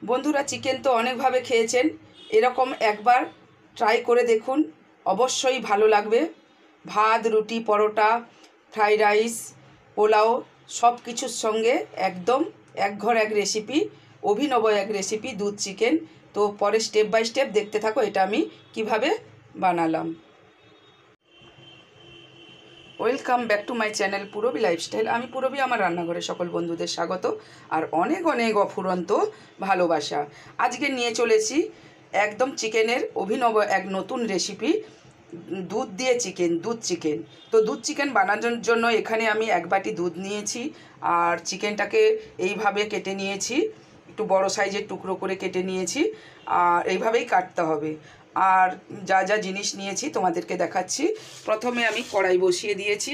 বন্ধুরা, চিকেন তো অনেকভাবে খেয়েছেন, এরকম একবার ট্রাই করে দেখুন, অবশ্যই ভালো লাগবে। ভাত, রুটি, পরোটা, ফ্রাইড রাইস, পোলাও সব কিছুর সঙ্গে একদম একঘর এক রেসিপি, অভিনব এক রেসিপি দুধ চিকেন। তো পরে স্টেপ বাই স্টেপ দেখতে থাকো এটা আমি কিভাবে বানালাম। Welcome back to my channel Purabi lifestyle. আমি পুরবী, আমার রান্নাঘরে সকল বন্ধুদের স্বাগত আর অনেক অনেক অফুরন্ত ভালোবাসা। আজকে নিয়ে চলেছি একদম চিকেনের অভিনব এক নতুন রেসিপি, দুধ দিয়ে চিকেন, দুধ চিকেন। তো দুধ চিকেন বানানোর জন্য এখানে আমি 1 বাটি দুধ নিয়েছি আর চিকেনটাকে এইভাবে কেটে নিয়েছি, একটু বড় সাইজের টুকরো করে কেটে নিয়েছি আর এইভাবেই কাটতে হবে। আর যা যা জিনিস নিয়েছি তোমাদেরকে দেখাচ্ছি। প্রথমে আমি কড়াই বসিয়ে দিয়েছি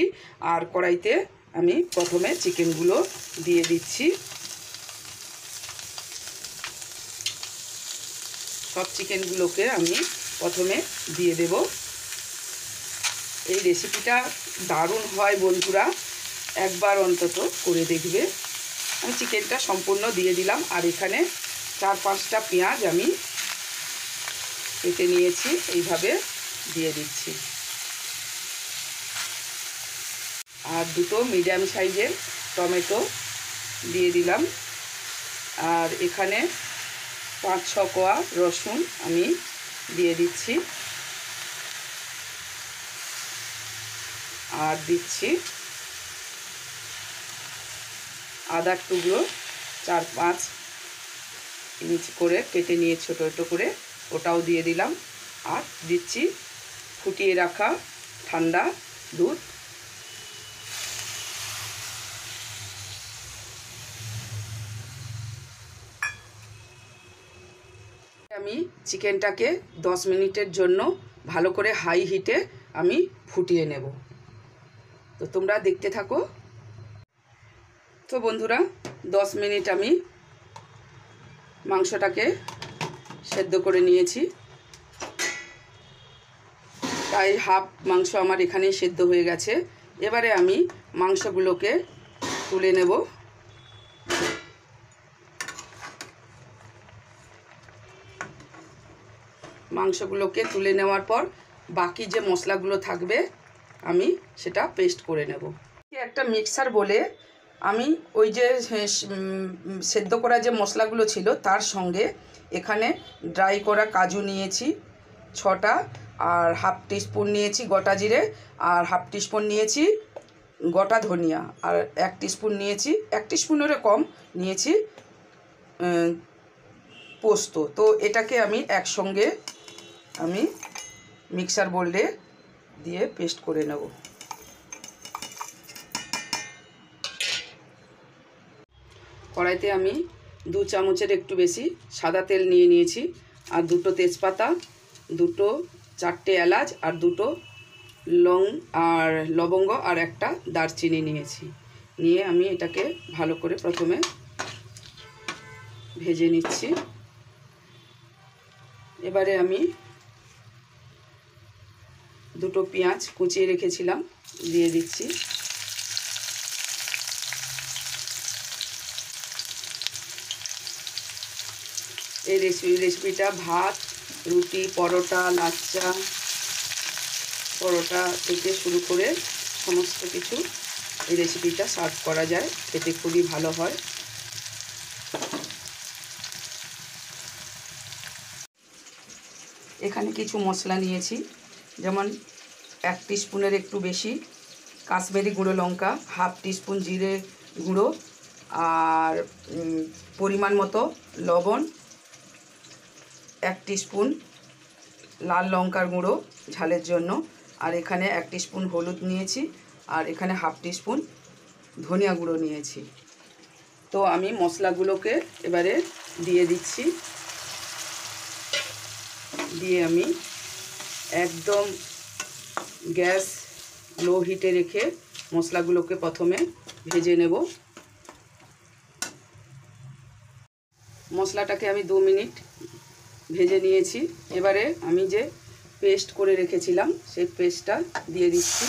আর কড়াইতে আমি প্রথমে চিকেনগুলো দিয়ে দিচ্ছি। সব চিকেনগুলোকে আমি প্রথমে দিয়ে দেব। এই রেসিপিটা দারুণ হয় বন্ধুরা, একবার অন্তত করে দেখবে। আমি চিকেনটা সম্পূর্ণ দিয়ে দিলাম আর এখানে 4-5টা পেঁয়াজ আমি কেটে নিয়েছি, এইভাবে দিয়ে দিচ্ছি। আর 2টো মিডিয়াম সাইজের টমেটো দিয়ে দিলাম আর এখানে 5-6 কোয়া রসুন আমি দিয়ে দিচ্ছি আর দিচ্ছি আদার টুকরো 4-5 ইঞ্চ করে কেটে নিয়ে ছোটো ছোটো করে ওটাও দিয়ে দিলাম আর দিচ্ছি ফুটিয়ে রাখা ঠান্ডা দুধ। আমি চিকেনটাকে 10 মিনিটের জন্য ভালো করে হাই হিটে আমি ফুটিয়ে নেব। তো তোমরা দেখতে থাকো। তো বন্ধুরা, 10 মিনিট আমি মাংসটাকে সেদ্ধ করে নিয়েছি, প্রায় হাফ মাংস আমার এখানেই সেদ্ধ হয়ে গেছে। এবারে আমি মাংসগুলোকে তুলে নেব। মাংসগুলোকে তুলে নেওয়ার পর বাকি যে মশলাগুলো থাকবে আমি সেটা পেস্ট করে নেব। একটা মিক্সার বলে আমি ওই যে সেদ্ধ করা যে মশলাগুলো ছিল তার সঙ্গে এখানে ড্রাই করা কাজু নিয়েছি 6টা আর হাফ টিস্পুন নিয়েছি গোটা জিরে আর হাফ টিস্পুন নিয়েছি গোটা ধনিয়া আর 1 টিস্পুন নিয়েছি, 1 টিস্পুনেরও কম নিয়েছি পোস্ত। তো এটাকে আমি একসঙ্গে আমি মিক্সার বোর্ডে দিয়ে পেস্ট করে নেব। কড়াইতে আমি 2 চামচের একটু বেশি সাদা তেল নিয়ে নিয়েছি আর 2টো তেজপাতা, 4টে এলাচ আর 2টো লবঙ্গ আর একটা দারচিনি নিয়েছি। নিয়ে আমি এটাকে ভালো করে প্রথমে ভেজে নিচ্ছি। এবারে আমি 2টো পেঁয়াজ কুচিয়ে রেখেছিলাম দিয়ে দিচ্ছি। এই রেসিপিটা ভাত, রুটি, পরোটা, লাচ্চা পরোটা থেকে শুরু করে সমস্ত কিছু এই রেসিপিটা সার্ভ করা যায়, খেতে খুবই ভালো হয়। এখানে কিছু মশলা নিয়েছি, যেমন 1 টিস্পুনের একটু বেশি কাশ্মীরি গুঁড়ো লঙ্কা, হাফ টিস্পুন জিরে গুঁড়ো আর পরিমাণ মতো লবণ, 1 টিস্পুন লাল লঙ্কার গুঁড়ো ঝালের জন্য আর এখানে 1 টিস্পুন হলুদ নিয়েছি আর এখানে হাফ টিস্পুন ধনিয়া গুঁড়ো নিয়েছি। তো আমি মশলাগুলোকে এবারে দিয়ে দিচ্ছি। দিয়ে আমি একদম গ্যাস লো হিটে রেখে মশলাগুলোকে প্রথমে ভেজে নেব। মশলাটাকে আমি 2 মিনিট ভেজে নিয়েছি। এবারে আমি যে পেস্ট করে রেখেছিলাম সেই পেস্টটা দিয়ে দিচ্ছি।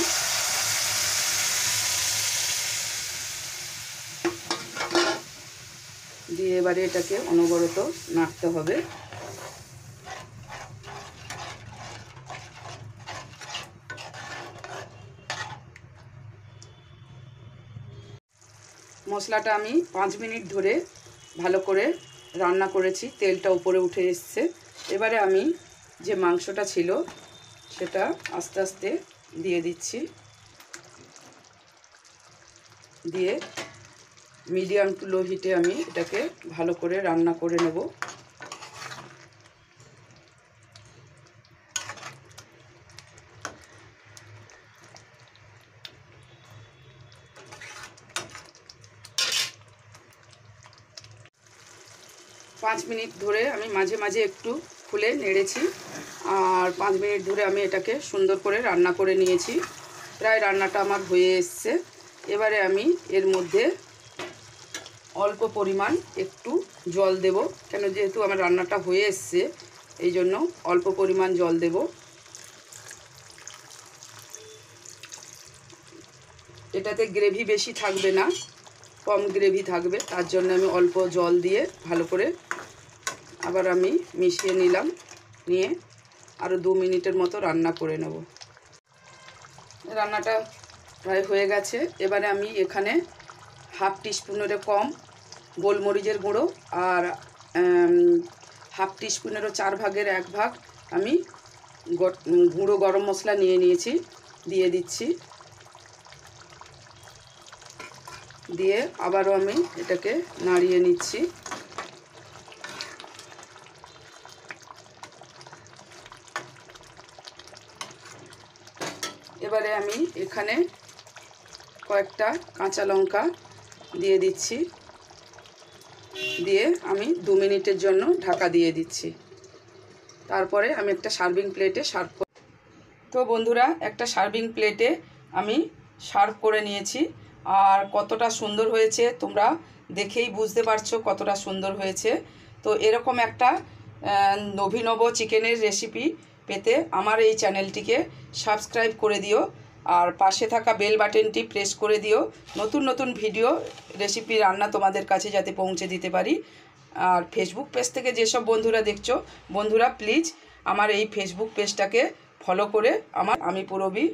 দিয়ে এবারে এটাকে অনবরত নাড়তে হবে। মশলাটা আমি 5 মিনিট ধরে ভালো করে রান্না করেছি, তেলটা উপরে উঠে এসছে। এবারে আমি যে মাংসটা ছিল সেটা আস্তে আস্তে দিয়ে দিচ্ছি, দিয়ে মিডিয়াম টু লো হিটে আমি এটাকে ভালো করে রান্না করে নেব। পাঁচ মিনিট ধরে আমি মাঝে মাঝে একটু খুলে নেড়েছি, আর 5 মিনিট ধরে আমি এটাকে সুন্দর করে রান্না করে নিয়েছি। প্রায় রান্নাটা আমার হয়ে এসছে। এবারে আমি এর মধ্যে অল্প পরিমাণ একটু জল দেব, কেন যেহেতু আমার রান্নাটা হয়ে এসছে এই জন্য অল্প পরিমাণ জল দেব। এটাতে গ্রেভি বেশি থাকবে না, কম গ্রেভি থাকবে, তার জন্য আমি অল্প জল দিয়ে ভালো করে আবার আমি মিশিয়ে নিলাম। নিয়ে আরও 2 মিনিটের মতো রান্না করে নেব। রান্নাটা প্রায় হয়ে গেছে। এবারে আমি এখানে হাফ টিস্পুনেরও কম গোলমরিচের গুঁড়ো আর হাফ টিস্পুনেরও 4 ভাগের 1 ভাগ আমি গুঁড়ো গরম মশলা নিয়ে নিয়েছি, দিয়ে দিচ্ছি। দিয়ে আবারও আমি এটাকে নাড়িয়ে নিচ্ছি। এবারে আমি এখানে কয়েকটা কাঁচা লঙ্কা দিয়ে দিচ্ছি, দিয়ে আমি 2 মিনিটের জন্য ঢাকা দিয়ে দিচ্ছি। তারপরে আমি একটা সার্ভিং প্লেটে সার্ভ করব। তো বন্ধুরা, একটা সার্ভিং প্লেটে আমি সার্ভ করে নিয়েছি। আর কতটা সুন্দর হয়েছে তোমরা দেখেই বুঝতে পারছো কতটা সুন্দর হয়েছে। তো এরকম একটা অভিনব চিকেনের রেসিপি পেতে আমার এই চ্যানেলটিকে সাবস্ক্রাইব করে দিও, আর পাশে থাকা বেল বাটনটি প্রেস করে দিও, নতুন নতুন ভিডিও রেসিপি রান্না তোমাদের কাছে যাতে পৌঁছে দিতে পারি। আর ফেসবুক পেজ থেকে যেসব বন্ধুরা দেখছো, বন্ধুরা প্লিজ আমার এই ফেসবুক পেজটাকে ফলো করে আমি পুরবী